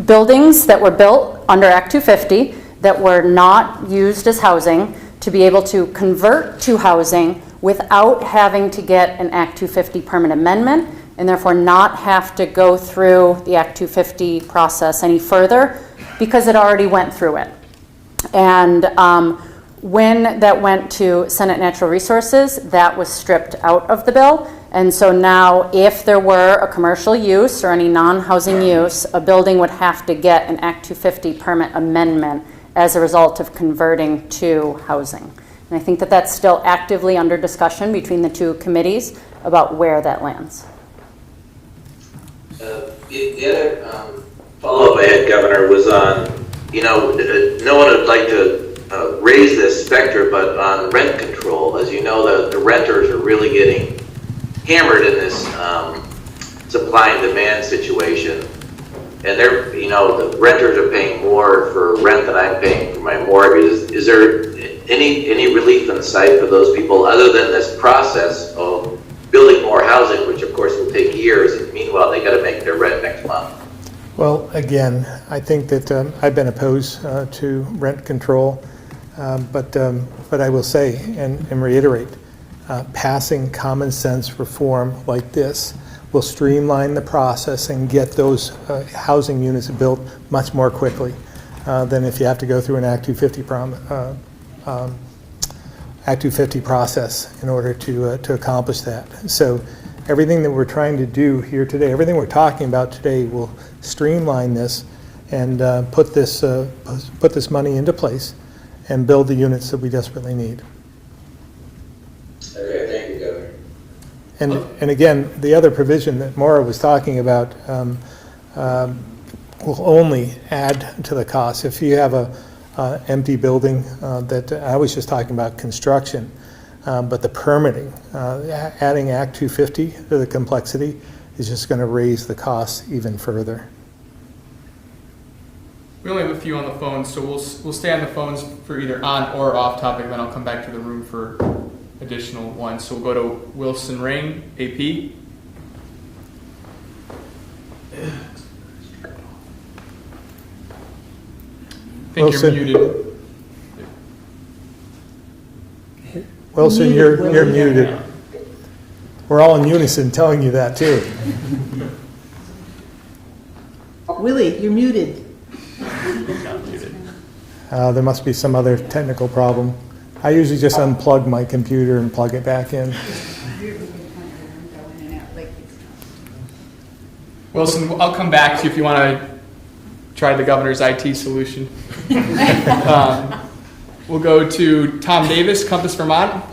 buildings that were built under Act 250 that were not used as housing to be able to convert to housing without having to get an Act 250 permit amendment, and therefore not have to go through the Act 250 process any further because it already went through it. And when that went to Senate Natural Resources, that was stripped out of the bill. And so now if there were a commercial use or any non-housing use, a building would have to get an Act 250 permit amendment as a result of converting to housing. And I think that that's still actively under discussion between the two committees about where that lands. The other follow-up I had, Governor, was on, no one would like to raise this inspector, but on rent control. As you know, the renters are really getting hammered in this supply and demand situation. And they're, you know, the renters are paying more for rent than I'm paying for my mortgage. Is there any relief in sight for those people other than this process of building more housing, which of course will take years, and meanwhile they got to make their rent next month? Well, again, I think that I've been opposed to rent control, but I will say and reiterate, passing common sense reform like this will streamline the process and get those housing units built much more quickly than if you have to go through an Act 250 Act 250 process in order to accomplish that. So everything that we're trying to do here today, everything we're talking about today will streamline this and put this money into place and build the units that we desperately need. Okay, thank you, Governor. And again, the other provision that Maura was talking about will only add to the cost. If you have a empty building that I was just talking about construction, but the permitting, adding Act 250 to the complexity is just going to raise the costs even further. We only have a few on the phone, so we'll stay on the phones for either on or off topic, then I'll come back to the room for additional ones. So we'll go to Wilson Ring, AP. I think Wilson. you're muted. Wilson, you're muted. We're all in unison telling you that too. Willie, you're muted. There must be some other technical problem. I usually just unplug my computer and plug it back in. Wilson, I'll come back to you if you want to try the governor's IT solution. We'll go to Tom Davis, Compass Vermont.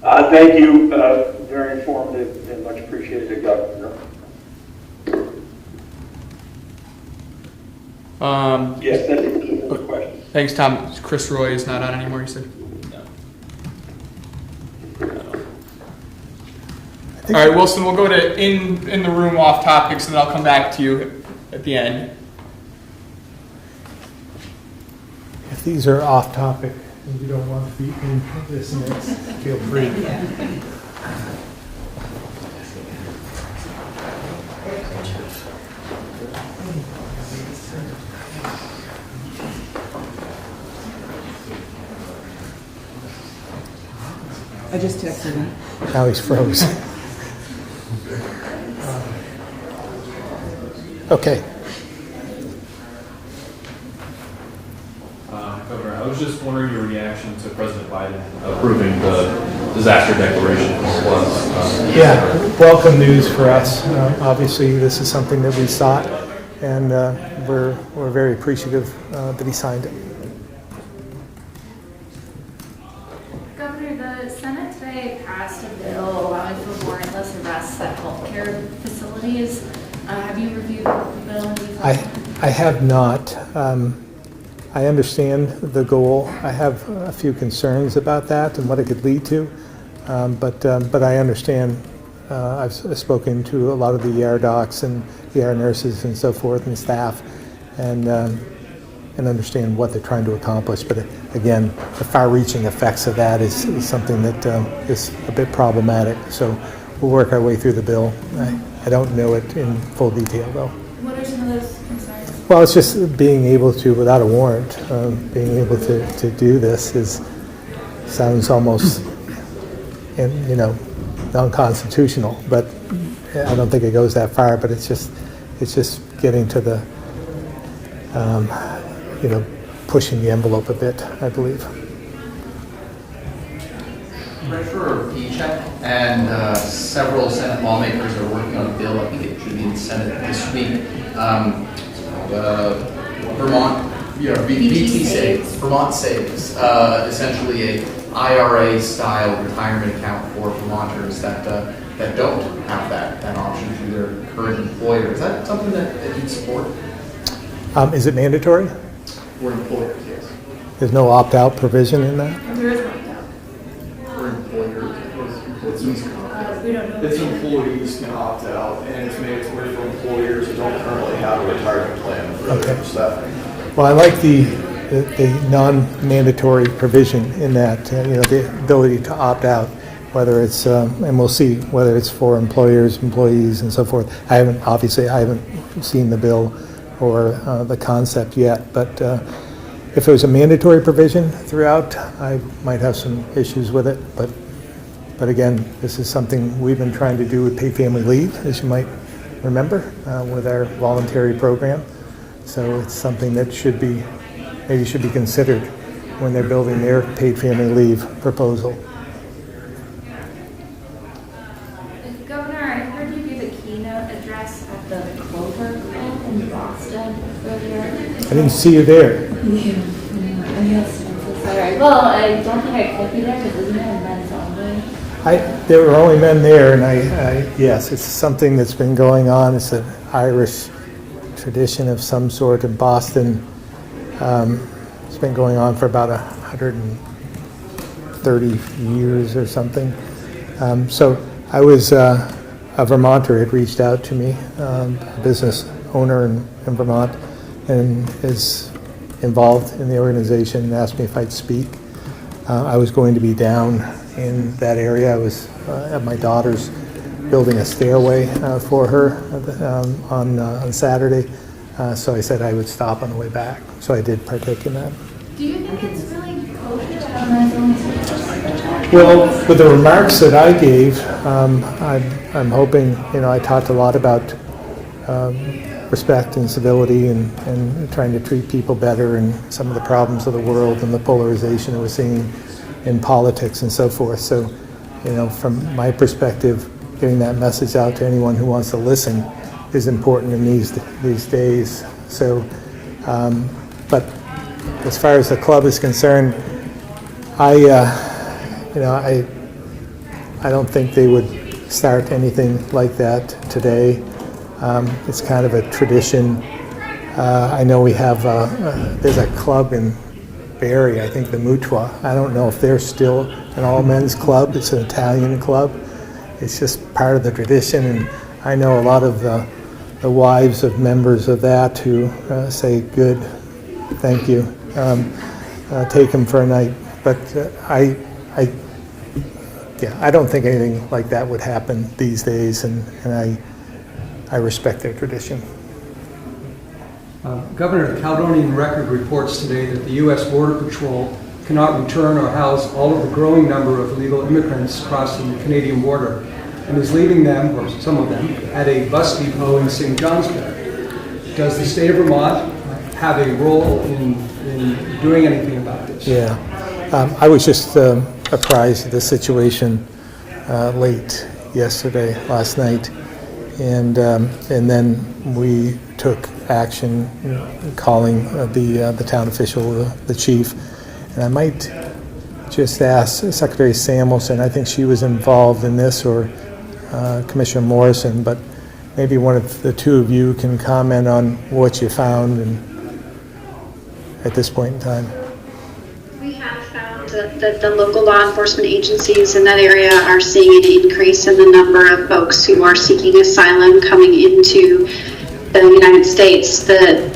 Thank you. Very informative and much appreciated, Governor. Yes, that's a good question. Thanks, Tom. Chris Roy is not on anymore, you said? All right, Wilson, we'll go to in the room off topics, and then I'll come back to you at the end. If these are off topic and you don't want to be in this mix, feel free. I just texted him. Now he's froze. Okay. Governor, I was just wondering your reaction to President Biden approving the disaster declaration for floods. Yeah, welcome news for us. Obviously, this is something that we sought, and we're very appreciative that he signed it. Governor, the Senate today passed a bill allowing for warrantless arrests at healthcare facilities. Have you reviewed the bill? I have not. I understand the goal. I have a few concerns about that and what it could lead to, but I understand. I've spoken to a lot of the ER docs and ER nurses and so forth and staff, and understand what they're trying to accomplish. But again, the far-reaching effects of that is something that is a bit problematic. So we'll work our way through the bill. I don't know it in full detail, though. What are some of those concerns? Well, it's just being able to, without a warrant, being able to do this sounds almost, unconstitutional. But I don't think it goes that far. But it's just getting to the, pushing the envelope a bit, I believe. Treasurer of P-Check and several Senate lawmakers are working on a bill. I think it should be in the Senate this week. Vermont, VT Saves, Vermont Saves, essentially a IRA-style retirement account for Vermonters that don't have that option through their current employer. Is that something that you'd support? Is it mandatory? For employers, yes. There's no opt-out provision in that? There is one now. For employers, We don't know. Its employees can opt out, and it's made its way for employers who don't currently have a retirement plan for their staffing. Well, I like the non-mandatory provision in that, the ability to opt out, whether it's, and we'll see whether it's for employers, employees, and so forth. I haven't seen the bill or the concept yet, but if it was a mandatory provision throughout, I might have some issues with it, but again, this is something we've been trying to do with paid family leave, as you might remember, with our voluntary program. So it's something that maybe should be considered when they're building their paid family leave proposal. Governor, I heard you give a keynote address at the Clover Club in Boston earlier. I didn't see you there. Sorry. Well, I don't think I could be there because isn't it men's only? There were only men there, and yes, it's something that's been going on. It's an Irish tradition of some sort in Boston. It's been going on for about 130 years or something. So I was, a Vermonter had reached out to me, a business owner in Vermont, and is involved in the organization, and asked me if I'd speak. I was going to be down in that area. I was at my daughter's building a stairway for her on Saturday. So I said I would stop on the way back. So I did partake in that. Do you think it's really kosher to have men's only? Well, with the remarks that I gave, I'm hoping, I talked a lot about respect and civility and trying to treat people better and some of the problems of the world and the polarization that we're seeing in politics and so forth. So, from my perspective, getting that message out to anyone who wants to listen is important in these days. So, but as far as the club is concerned, I don't think they would start anything like that today. It's kind of a tradition. I know we have there's a club in Barrie, I think the Mutua. I don't know if they're still an all-men's club. It's an Italian club. It's just part of the tradition, and I know a lot of the wives of members of that who say, good, thank you, take them for a night. But I don't think anything like that would happen these days, and I respect their tradition. Governor, the Caledonian Record reports today that the U.S. Border Patrol cannot return or house all of the growing number of illegal immigrants crossing the Canadian border and is leaving them, or some of them, at a bus depot in St. Johnsbury. Does the state of Vermont have a role in doing anything about this? Yeah, I was just apprised of the situation late last night, and then we took action, calling the town official, the chief, and I might just ask Secretary Samuelson. I think she was involved in this, or Commissioner Morrison, but maybe one of the two of you can comment on what you found and at this point in time. We have found that the local law enforcement agencies in that area are seeing an increase in the number of folks who are seeking asylum coming into the United States. The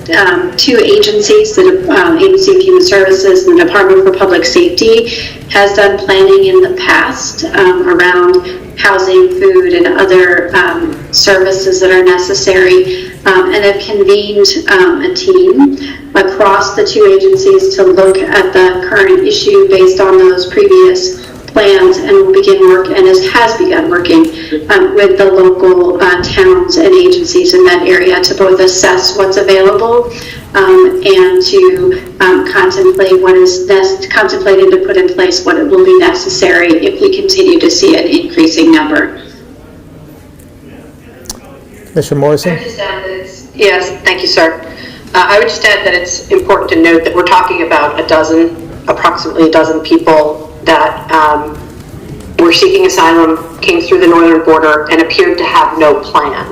two agencies, the Agency of Human Services and the Department for Public Safety, has done planning in the past around housing, food, and other services that are necessary, and have convened a team across the two agencies to look at the current issue based on those previous plans, and will begin work, and has begun working with the local towns and agencies in that area to both assess what's available and to contemplate what is contemplated to put in place what it will be necessary if we continue to see an increasing number. Mr. Morrison? Yes, thank you, sir. I would just add that it's important to note that we're talking about approximately a dozen people that were seeking asylum, came through the northern border, and appeared to have no plan.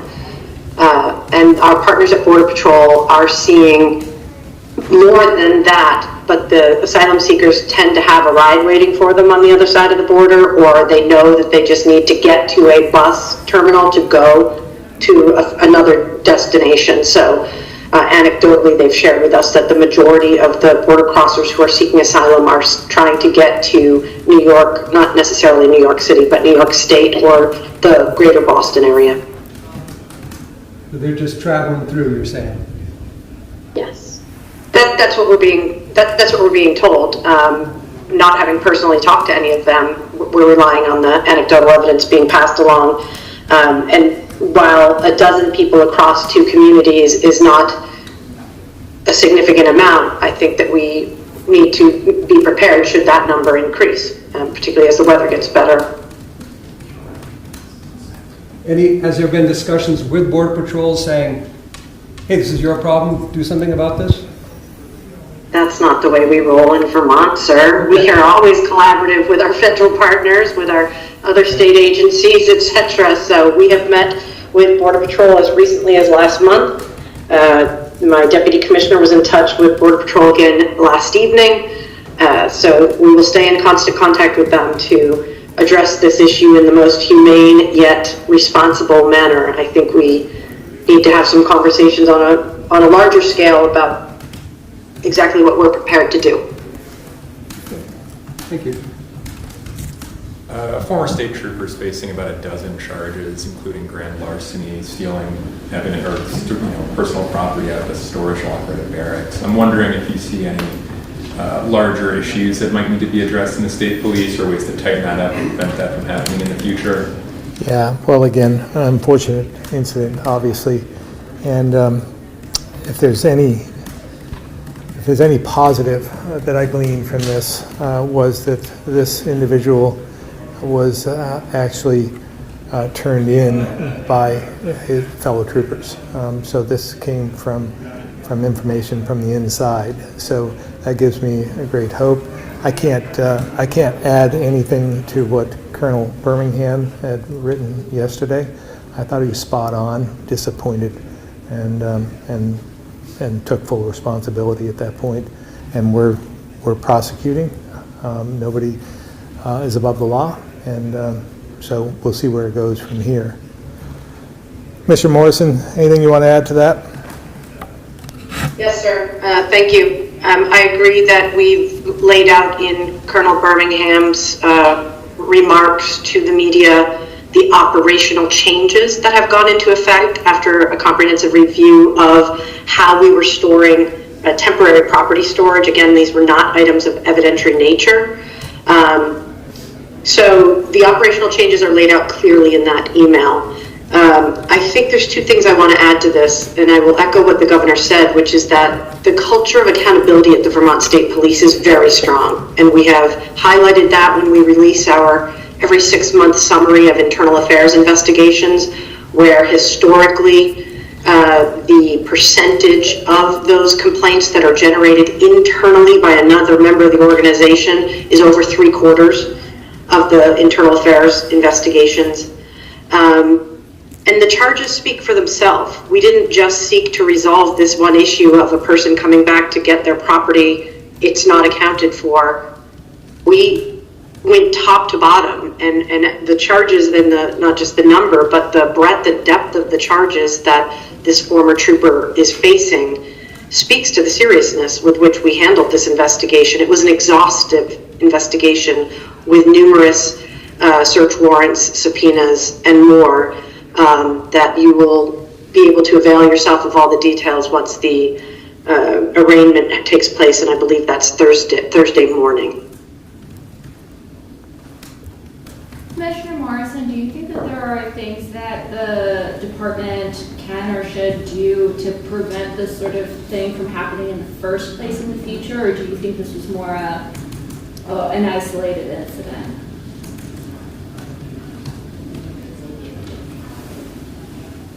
And our partners at Border Patrol are seeing more than that, but the asylum seekers tend to have a ride waiting for them on the other side of the border, or they know that they just need to get to a bus terminal to go to another destination. So anecdotally, they've shared with us that the majority of the border crossers who are seeking asylum are trying to get to New York, not necessarily New York City, but New York State or the greater Boston area. They're just traveling through, you're saying? Yes. That's what we're being told. Not having personally talked to any of them, we're relying on the anecdotal evidence being passed along. And while a dozen people across two communities is not a significant amount, I think that we need to be prepared should that number increase, particularly as the weather gets better. Has there been discussions with Border Patrol saying, hey, this is your problem, do something about this? That's not the way we roll in Vermont, sir. We are always collaborative with our federal partners, with our other state agencies, etc. So we have met with Border Patrol as recently as last month. My deputy commissioner was in touch with Border Patrol again last evening. So we will stay in constant contact with them to address this issue in the most humane yet responsible manner. I think we need to have some conversations on a larger scale about exactly what we're prepared to do. Thank you. A former state trooper is facing about a dozen charges, including grand larceny, stealing evidence or personal property out of a storage locker at a barracks. I'm wondering if you see any larger issues that might need to be addressed in the state police, or ways to tighten that up and prevent that from happening in the future. Yeah, well, again, an unfortunate incident, obviously, and if there's any positive that I gleaned from this was that this individual was actually turned in by his fellow troopers. So this came from information from the inside. So that gives me a great hope. I can't add anything to what Colonel Birmingham had written yesterday. I thought he was spot on, disappointed, and took full responsibility at that point. And we're prosecuting. Nobody is above the law, and so we'll see where it goes from here. Mr. Morrison, anything you want to add to that? Yes, sir. Thank you. I agree that we've laid out in Colonel Birmingham's remarks to the media the operational changes that have gone into effect after a comprehensive review of how we were storing temporary property storage. Again, these were not items of evidentiary nature. So the operational changes are laid out clearly in that email. I think there's two things I want to add to this, and I will echo what the governor said, which is that the culture of accountability at the Vermont State Police is very strong, and we have highlighted that when we release our every 6-month summary of internal affairs investigations, where historically the percentage of those complaints that are generated internally by another member of the organization is over 3/4 of the internal affairs investigations. And the charges speak for themselves. We didn't just seek to resolve this one issue of a person coming back to get their property, it's not accounted for. We went top to bottom, and the charges, and not just the number, but the breadth and depth of the charges that this former trooper is facing speaks to the seriousness with which we handled this investigation. It was an exhaustive investigation with numerous search warrants, subpoenas, and more, that you will be able to avail yourself of all the details once the arraignment takes place, and I believe that's Thursday morning. Commissioner Morrison, do you think that there are things that the department can or should do to prevent this sort of thing from happening in the first place in the future, or do you think this was more an isolated incident?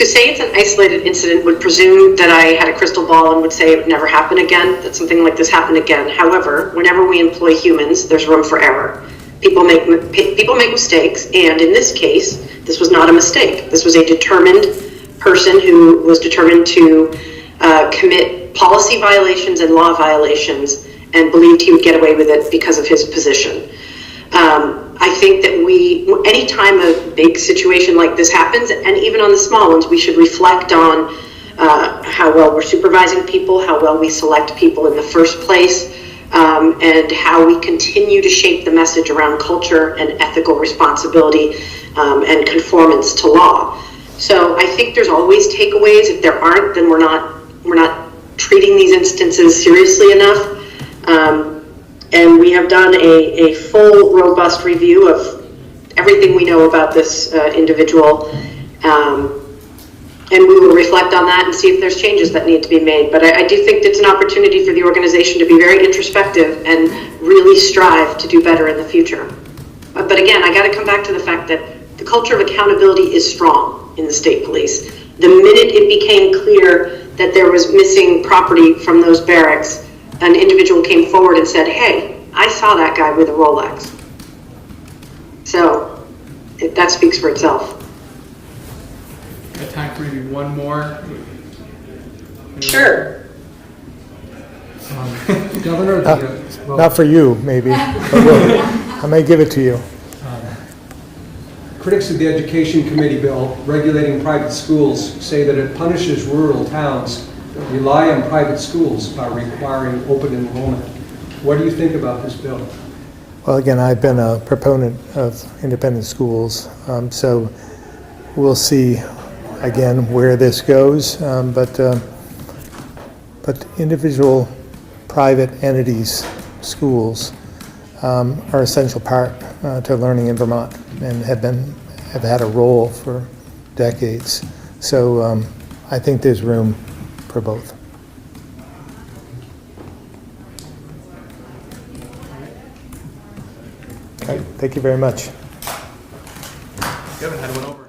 To say it's an isolated incident would presume that I had a crystal ball and would say it would never happen again, that something like this happened again. However, whenever we employ humans, there's room for error. People make mistakes, and in this case, this was not a mistake. This was a determined person who was determined to commit policy violations and law violations and believed he would get away with it because of his position. I think that anytime a big situation like this happens, and even on the small ones, we should reflect on how well we're supervising people, how well we select people in the first place, and how we continue to shape the message around culture and ethical responsibility and conformance to law. So I think there's always takeaways. If there aren't, then we're not treating these instances seriously enough. And we have done a full, robust review of everything we know about this individual. And we will reflect on that and see if there's changes that need to be made. But I do think it's an opportunity for the organization to be very introspective and really strive to do better in the future. But again, I got to come back to the fact that the culture of accountability is strong in the state police. The minute it became clear that there was missing property from those barracks, an individual came forward and said, "Hey, I saw that guy with a Rolex." So that speaks for itself. Got time for maybe one more? Sure. Governor, Not for you, maybe, but I may give it to you. critics of the Education Committee bill regulating private schools say that it punishes rural towns that rely on private schools by requiring open enrollment. What do you think about this bill? Well, again, I've been a proponent of independent schools, so we'll see, again, where this goes. But individual private entities, schools, are essential part to learning in Vermont and have had a role for decades. So I think there's room for both. Okay, thank you very much. You haven't had one over.